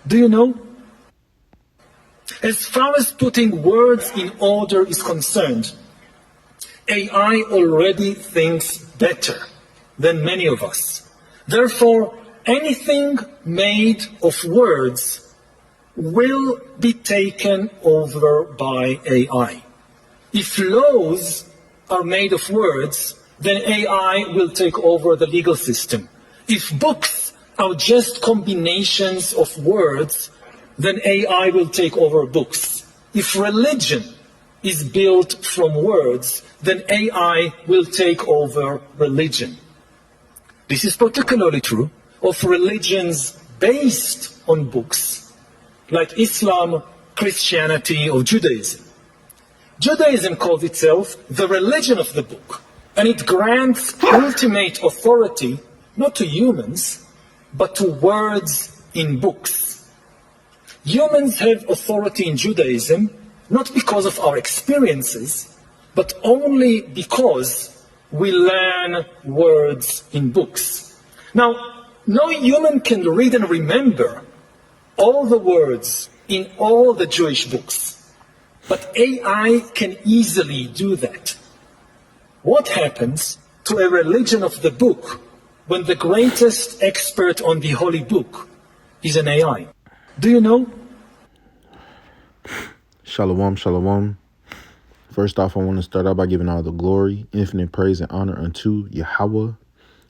Do you know? As far as putting words in order is concerned, AI already thinks better than many of us. Therefore, anything made of words will be taken over by AI. If laws are made of words, then AI will take over the legal system. If books are just combinations of words, then AI will take over books. If religion is built from words, then AI will take over religion. This is particularly true of religions based on books, like Islam, Christianity, or Judaism. Judaism calls itself the religion of the book, and it grants ultimate authority not to humans, but to words in books. Humans have authority in Judaism not because of our experiences, but only because we learn words in books. Now, no human can read and remember all the words in all the Jewish books. But AI can easily do that. What happens to a religion of the book when the greatest expert on the holy book is an AI? Do you know? Shalom, shalom. First off, I want to start out by giving all the glory, infinite praise, and honor unto Yahweh,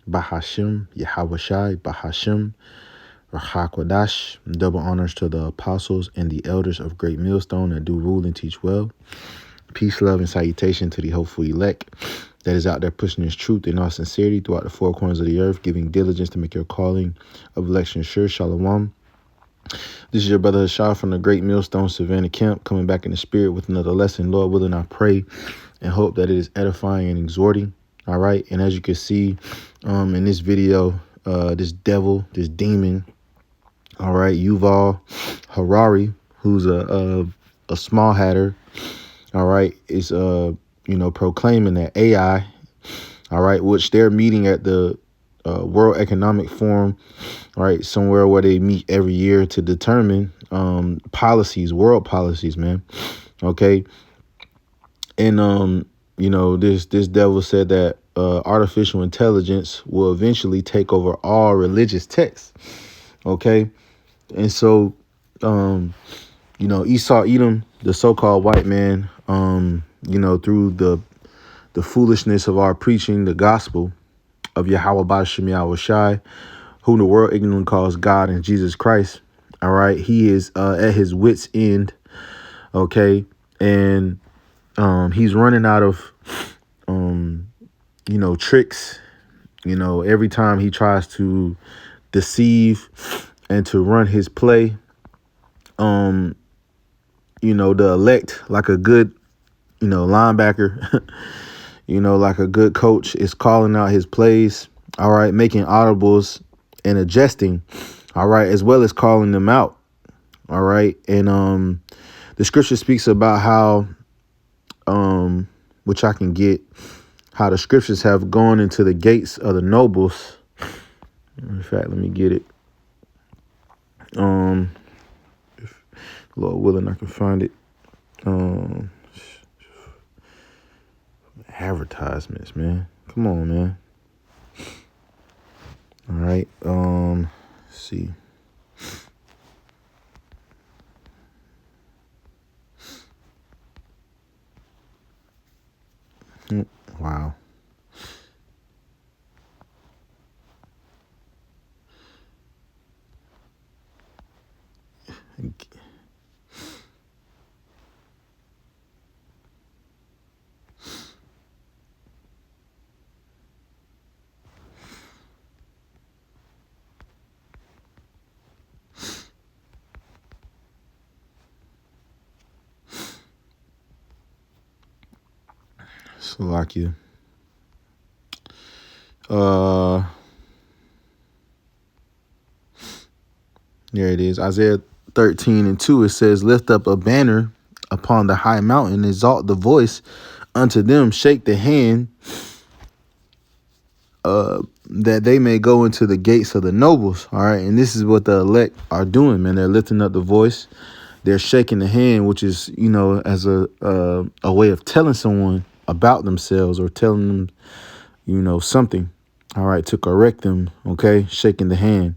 Bahashem, Yahweh Shai, Bahashem, Rachakwadash. Double honors to the apostles and the elders of Great Millstone that do rule and teach well. Peace, love, and salutation to the hopeful elect that is out there pushing this truth in all sincerity throughout the four corners of the earth, giving diligence to make your calling of election sure. Shalom. This is your brother Hashah from the Great Millstone Savannah Camp, coming back in the spirit with another lesson. Lord willing, I pray and hope that it is edifying and exhorting. All right. And as you can see in this video, this devil, this demon, all right, Yaval Harari, who's a small hatter, all right, is proclaiming that AI, all right, which they're meeting at the World Economic Forum, right, somewhere where they meet every year to determine policies, world policies, man. Okay. And this devil said that artificial intelligence will eventually take over all religious texts. Okay. And so, Esau Edom, the so-called white man, through the foolishness of our preaching the gospel of Yahweh Bashem Yahweh Shai, whom the world ignorantly calls God and Jesus Christ. All right. He is at his wit's end. Okay. And he's running out of, tricks, every time he tries to deceive and to run his play. The elect, like a good, linebacker, like a good coach, is calling out his plays. All right. Making audibles and adjusting. All right. As well as calling them out. All right. And the scripture speaks about how, which I can get, how the scriptures have gone into the gates of the nobles. In fact, let me get it. If Lord willing, I can find it. Advertisements, man. Come on, man. All right. Let's see. Wow. Slovakia. There it is. Isaiah 13:2. It says, lift up a banner upon the high mountain, exalt the voice unto them, shake the hand that they may go into the gates of the nobles. All right. And this is what the elect are doing, man. They're lifting up the voice. They're shaking the hand, which is, as a way of telling someone about themselves or telling them, something. All right. To correct them. OK. Shaking the hand.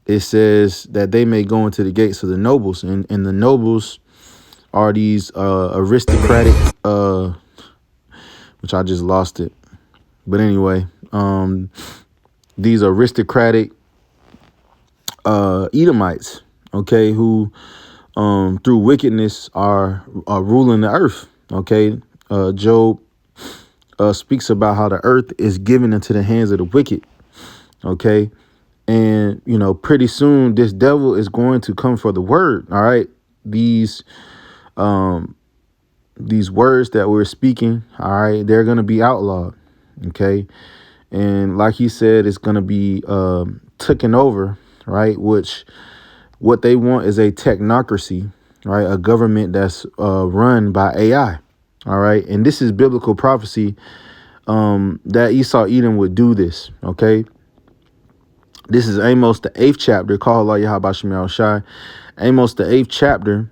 It says that they may go into the gates of the nobles, and the nobles are these aristocratic, which I just lost it. But anyway, these aristocratic Edomites, okay, who through wickedness are ruling the earth. Okay, Job speaks about how the earth is given into the hands of the wicked. Okay, and pretty soon this devil is going to come for the word. All right, these words that we're speaking, all right, they're going to be outlawed. Okay. And like he said, it's going to be taken over. Right. Which what they want is a technocracy. Right. A government that's run by AI. All right. And this is biblical prophecy that Esau Edom would do this. OK. This is Amos, the 8th chapter. Call Allah Yahweh Shem Shai. Amos, the 8th chapter.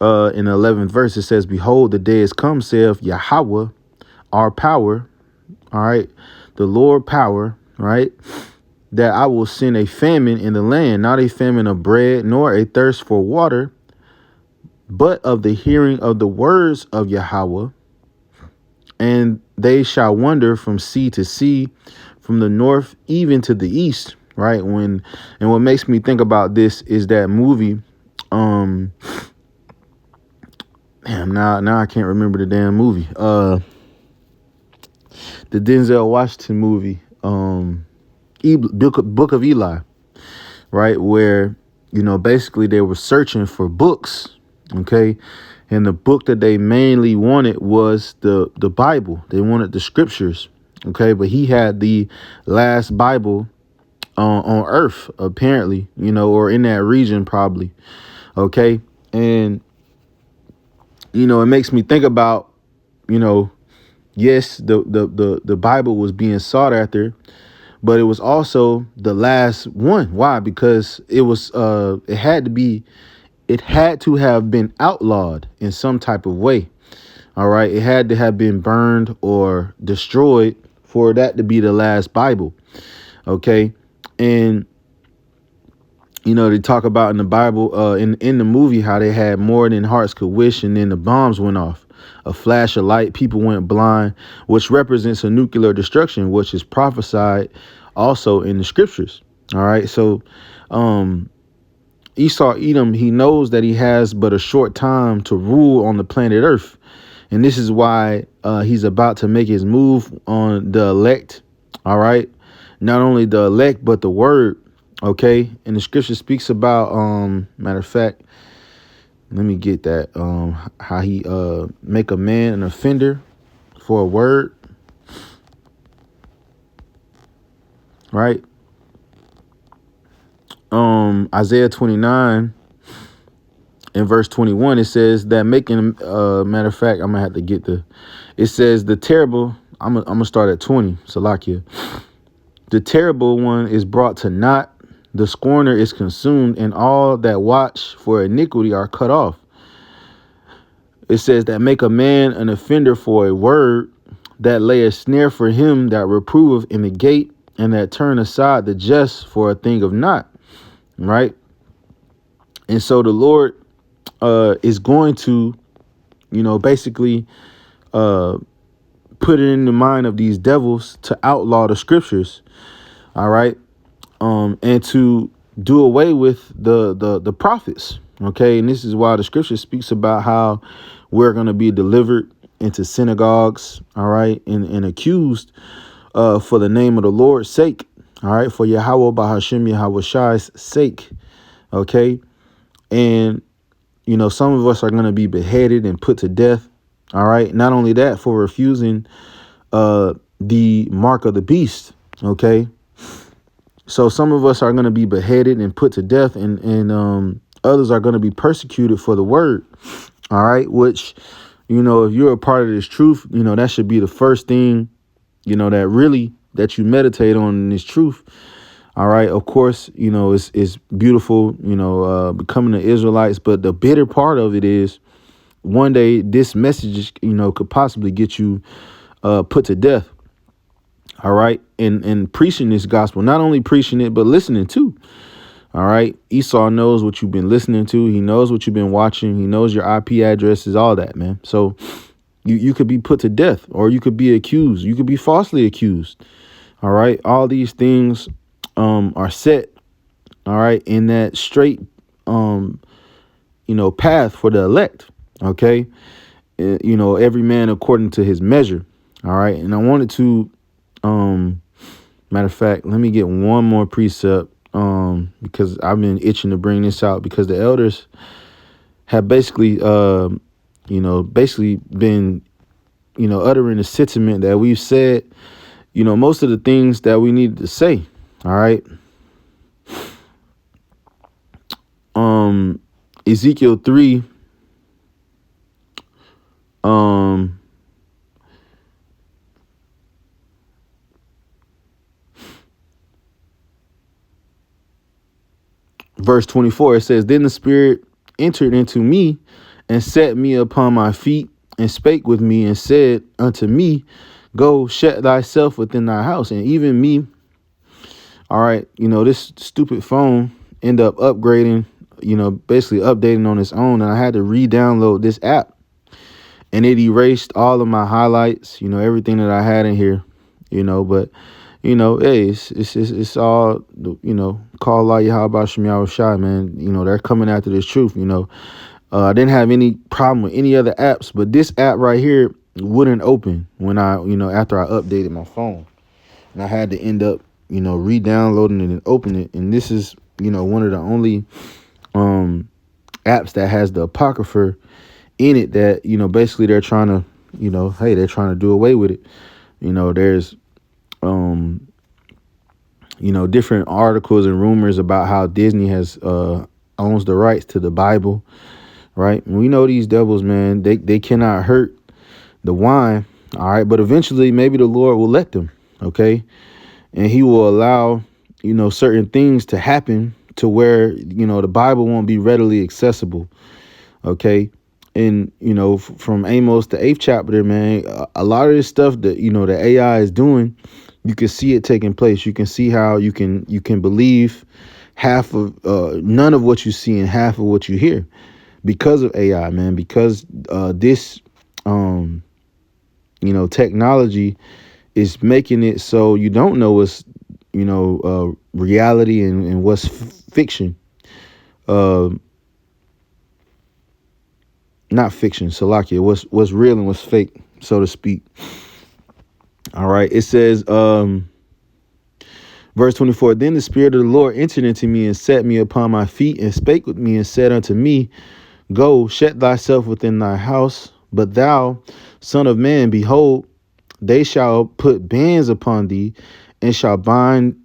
In the 11th verse, it says, "Behold, the day is come, saith Yahweh, our power." All right. The Lord power. Right. That I will send a famine in the land, not a famine of bread, nor a thirst for water, but of the hearing of the words of Yahweh. And they shall wander from sea to sea, from the north even to the east. Right. And what makes me think about this is that movie. Now I can't remember the damn movie. The Denzel Washington movie, Book of Eli, right? Where, basically they were searching for books. Okay. And the book that they mainly wanted was the Bible. They wanted the scriptures. Okay. But he had the last Bible on earth, apparently, or in that region, probably. Okay. And, it makes me think about, yes, the Bible was being sought after, but it was also the last one. Why? Because it was it had to have been outlawed in some type of way. All right. It had to have been burned or destroyed for that to be the last Bible. OK. And, they talk about in the Bible, in the movie, how they had more than hearts could wish. And then the bombs went off, a flash of light. People went blind, which represents a nuclear destruction, which is prophesied also in the scriptures. All right. So Esau Edom, he knows that he has but a short time to rule on the planet Earth. And this is why he's about to make his move on the elect. All right. Not only the elect, but the word. OK. And the scripture speaks about, matter of fact, let me get that, how he make a man an offender for a word. Right. Isaiah 29 in verse 21, it says that making, matter of fact, I'm gonna have to get it says the terrible, I'm gonna start at 20. Salakia. The terrible one is brought to naught. The scorner is consumed, and all that watch for iniquity are cut off. It says that make a man an offender for a word, that lay a snare for him that reproveth in the gate, and that turn aside the just for a thing of naught. Right. And so the Lord is going to, basically put it in the mind of these devils to outlaw the scriptures. All right. And to do away with the prophets. OK. And this is why the scripture speaks about how we're going to be delivered into synagogues. All right. And accused for the name of the Lord's sake. All right. For Yahweh Bahashim Yahweh Shai's sake. OK. And, some of us are going to be beheaded and put to death. All right. Not only that, for refusing the mark of the beast. OK. So some of us are going to be beheaded and put to death, and others are going to be persecuted for the word. All right. Which, if you're a part of this truth, that should be the first thing, that really that you meditate on in this truth. All right. Of course, it's beautiful, becoming the Israelites. But the bitter part of it is one day this message, could possibly get you put to death. All right. And preaching this gospel, not only preaching it, but listening too. All right. Esau knows what you've been listening to. He knows what you've been watching. He knows your IP addresses, all that, man. So you could be put to death, or you could be accused. You could be falsely accused. All right. All these things are set. All right. In that straight, path for the elect. OK, every man according to his measure. All right. And I wanted to matter of fact, let me get one more precept because I've been itching to bring this out, because the elders have basically been, uttering the sentiment that we've said, most of the things that we needed to say. All right. Ezekiel 3. Verse 24, it says, "Then the Spirit entered into me and set me upon my feet and spake with me and said unto me, Go shut thyself within thy house." And even me, all right, this stupid phone end up upgrading, basically updating on its own. And I had to re-download this app, and it erased all of my highlights, everything that I had in here, but hey, it's all, call Allah Yahweh Shem Yahweh Shai, man. They're coming after this truth. I didn't have any problem with any other apps, but this app right here wouldn't open when I, after I updated my phone, and I had to end up, re-downloading it and open it. And this is, one of the only apps that has the Apocrypha in it that, basically they're trying to, they're trying to do away with it. There's different articles and rumors about how Disney has owns the rights to the Bible, right? And we know these devils, man, they cannot hurt the wine, all right? But eventually maybe the Lord will let them, okay? And he will allow, certain things to happen to where, the Bible won't be readily accessible, okay? And, from Amos, the 8th chapter, man, a lot of this stuff that, the AI is doing, you can see it taking place. You can see how you can believe half of none of what you see and half of what you hear because of AI, man, because this, technology is making it so you don't know what's, reality and what's fiction. Not fiction, Salakia, what's real and what's fake, so to speak. All right. It says, verse 24, "Then the Spirit of the Lord entered into me and set me upon my feet and spake with me and said unto me, Go, shut thyself within thy house. But thou, son of man, behold, they shall put bands upon thee and shall bind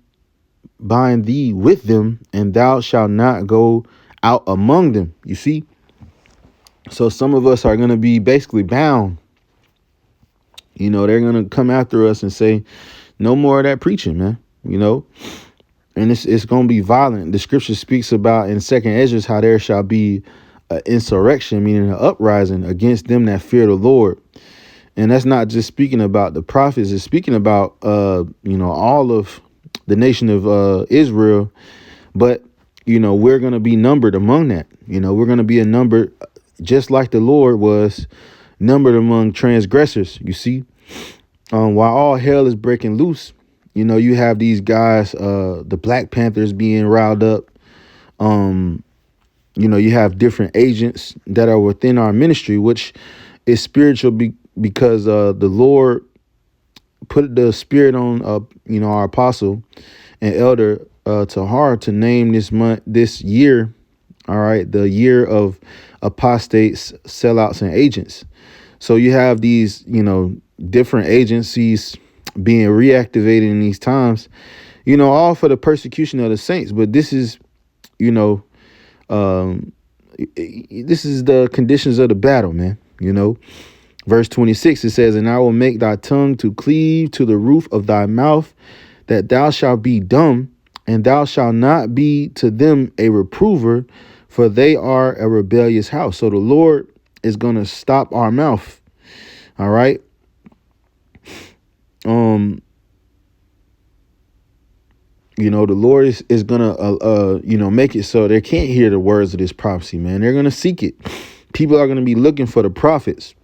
thee with them, and thou shalt not go out among them." You see? So some of us are going to be basically bound. They're going to come after us and say, no more of that preaching, man, and it's going to be violent. The scripture speaks about in 2nd Ezra how there shall be an insurrection, meaning an uprising against them that fear the Lord. And that's not just speaking about the prophets. It's speaking about, all of the nation of Israel. But, we're going to be numbered among that. We're going to be a number just like the Lord was numbered among transgressors. You see, while all hell is breaking loose, you have these guys, the Black Panthers being riled up. You have different agents that are within our ministry, which is spiritual because the Lord put the spirit on, our apostle and elder Tahar to name this year. All right. The year of apostates, sellouts, and agents. So you have these, different agencies being reactivated in these times, all for the persecution of the saints. But this is, this is the conditions of the battle, man. Verse 26, it says, and I will make thy tongue to cleave to the roof of thy mouth, that thou shalt be dumb, and thou shalt not be to them a reprover, for they are a rebellious house. So the Lord is going to stop our mouth. All right. The Lord is gonna make it so they can't hear the words of this prophecy, man. They're gonna seek it. People are gonna be looking for the prophets,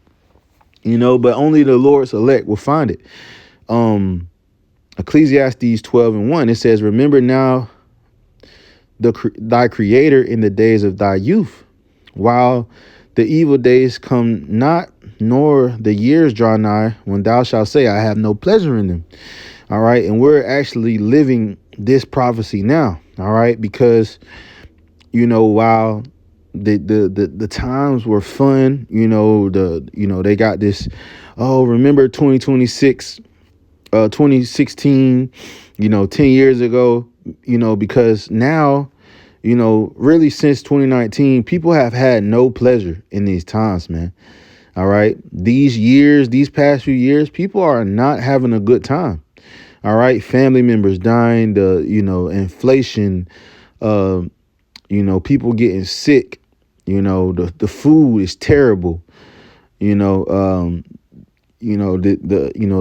but only the Lord's elect will find it. Ecclesiastes 12:1, it says, remember now thy creator in the days of thy youth, while the evil days come not, nor the years draw nigh, when thou shalt say, I have no pleasure in them. All right. And we're actually living this prophecy now. All right. Because, while the times were fun, they got this, remember 2016, 10 years ago, because now, really since 2019, people have had no pleasure in these times, man. All right. These past few years, people are not having a good time. All right. Family members dying, inflation, people getting sick, the food is terrible, the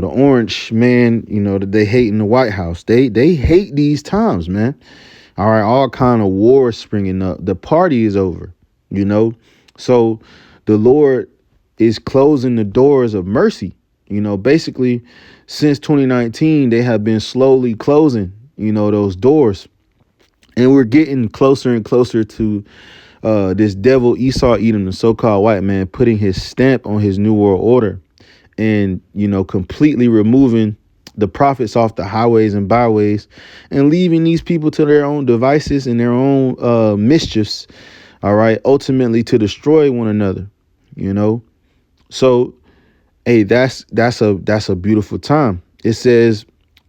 orange man, that they hate in the White House. They hate these times, man. All right. All kind of wars springing up. The party is over, so the Lord is closing the doors of mercy. Basically since 2019, they have been slowly closing, those doors. And we're getting closer and closer to this devil Esau Edom, the so-called white man, putting his stamp on his new world order and, completely removing the prophets off the highways and byways and leaving these people to their own devices and their own mischiefs. All right. Ultimately to destroy one another, So, hey, that's a beautiful time. It says,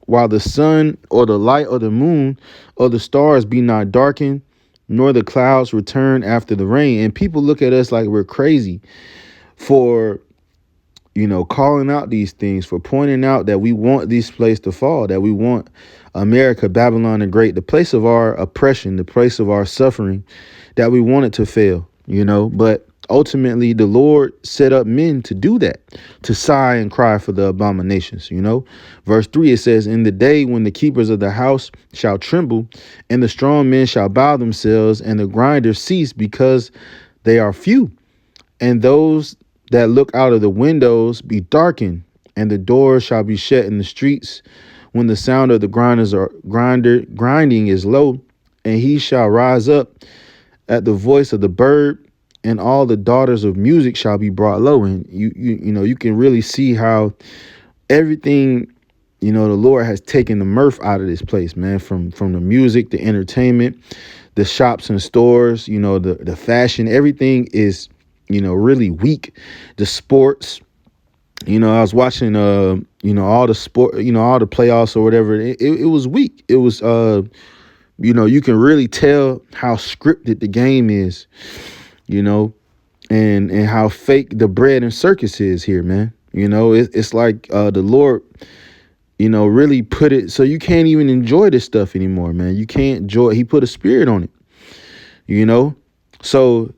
while the sun or the light or the moon or the stars be not darkened, nor the clouds return after the rain. And people look at us like we're crazy for, calling out these things, for pointing out that we want this place to fall, that we want America, Babylon the Great, the place of our oppression, the place of our suffering, that we want it to fail, but ultimately the Lord set up men to do that, to sigh and cry for the abominations, Verse 3, it says, in the day when the keepers of the house shall tremble, and the strong men shall bow themselves, and the grinders cease because they are few, and those that look out of the windows be darkened, and the doors shall be shut in the streets, when the sound of the grinding is low, and he shall rise up at the voice of the bird, and all the daughters of music shall be brought low. And you can really see how everything, the Lord has taken the mirth out of this place, man, from the music, the entertainment, the shops and stores, the fashion, everything is, really weak. The sports, I was watching, all the sport, all the playoffs or whatever. It was weak. It was, you can really tell how scripted the game is, and how fake the bread and circus is here, man. It's like the Lord, really put it so you can't even enjoy this stuff anymore, man. You can't enjoy it. He put a spirit on it, So,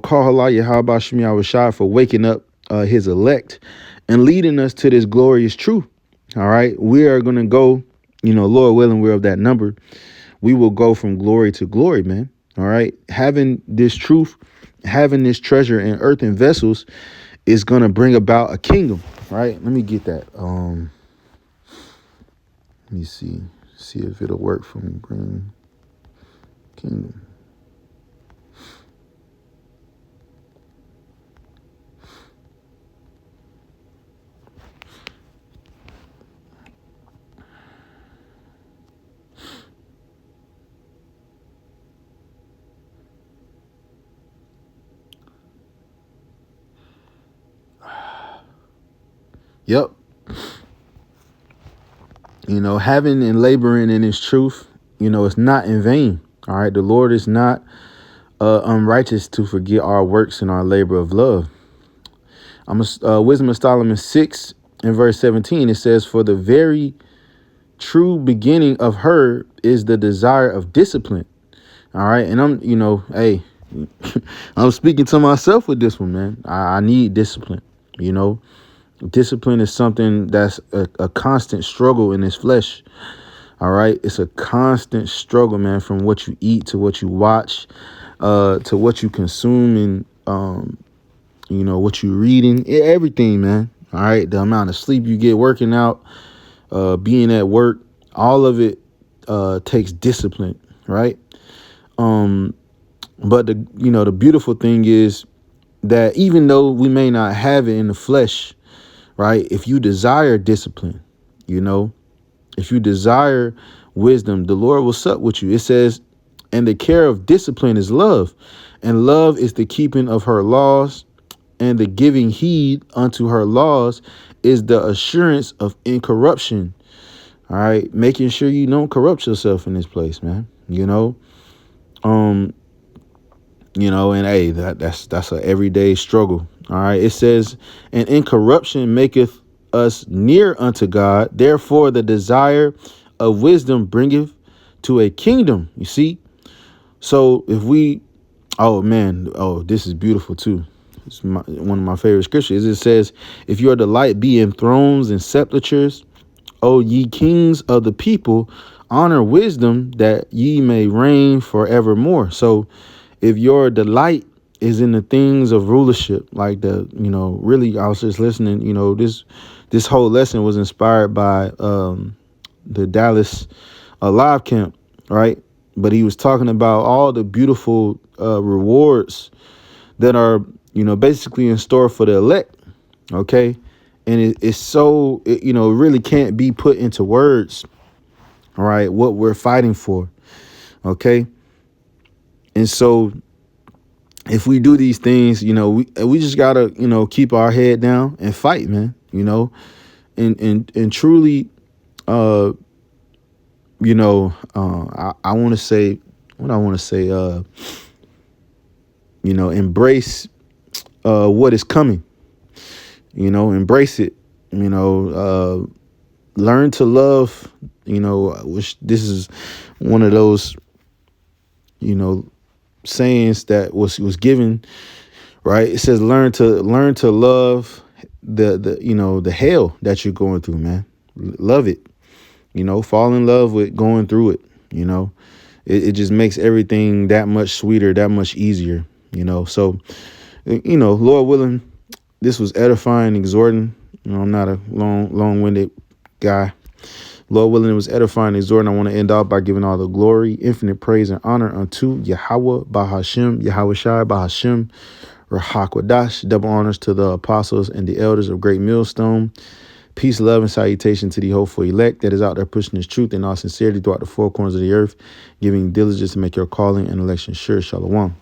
call Halaya, how about Shemi Awashai for waking up his elect and leading us to this glorious truth. All right. We are going to go, Lord willing, we're of that number. We will go from glory to glory, man. All right. Having this truth, having this treasure in earthen vessels is going to bring about a kingdom. Right. Let me get that. Let me see if it'll work for me. Bring kingdom. Yep. Having and laboring in his truth, it's not in vain. All right. The Lord is not unrighteous to forget our works and our labor of love. Wisdom of Solomon 6 and verse 17. It says, for the very true beginning of her is the desire of discipline. All right. And I'm, hey, I'm speaking to myself with this one, man. I need discipline. Discipline is something that's a constant struggle in this flesh. All right. It's a constant struggle, man, from what you eat to what you watch, to what you consume and, what you reading, everything, man. All right. The amount of sleep you get working out, being at work, all of it takes discipline. Right. But the beautiful thing is that even though we may not have it in the flesh, right? If you desire discipline, if you desire wisdom, the Lord will sup with you. It says, and the care of discipline is love, and love is the keeping of her laws, and the giving heed unto her laws is the assurance of incorruption. All right. Making sure you don't corrupt yourself in this place, man. And hey, that's an everyday struggle. All right. It says, and incorruption maketh us near unto God. Therefore, the desire of wisdom bringeth to a kingdom. You see? So if we, this is beautiful too. It's one of my favorite scriptures. It says, if your delight be in thrones and sepulchres, O ye kings of the people, honor wisdom that ye may reign forevermore. So if your delight is in the things of rulership, like really, I was just listening, this whole lesson was inspired by the Dallas Live Camp, right? But he was talking about all the beautiful rewards that are, basically in store for the elect. Okay. And it's so, really can't be put into words. All right. What we're fighting for. Okay. And so if we do these things, we just got to, keep our head down and fight, man, and truly, I want to say what I want to say, embrace what is coming, embrace it, learn to love, which this is one of those, sayings that was given, right? It says, learn to love the hell that you're going through, man. Love it, fall in love with going through it. It just makes everything that much sweeter, that much easier, so, Lord willing, this was edifying, exhorting. I'm not a long-winded guy. Lord willing, it was edifying, exhorting. I want to end off by giving all the glory, infinite praise, and honor unto Yahweh Bahashem, Yahweh Shai Bahashem, Rahakwadash. Double honors to the apostles and the elders of Great Millstone. Peace, love, and salutation to the hopeful elect that is out there pushing this truth in all sincerity throughout the four corners of the earth, giving diligence to make your calling and election sure. Shalom.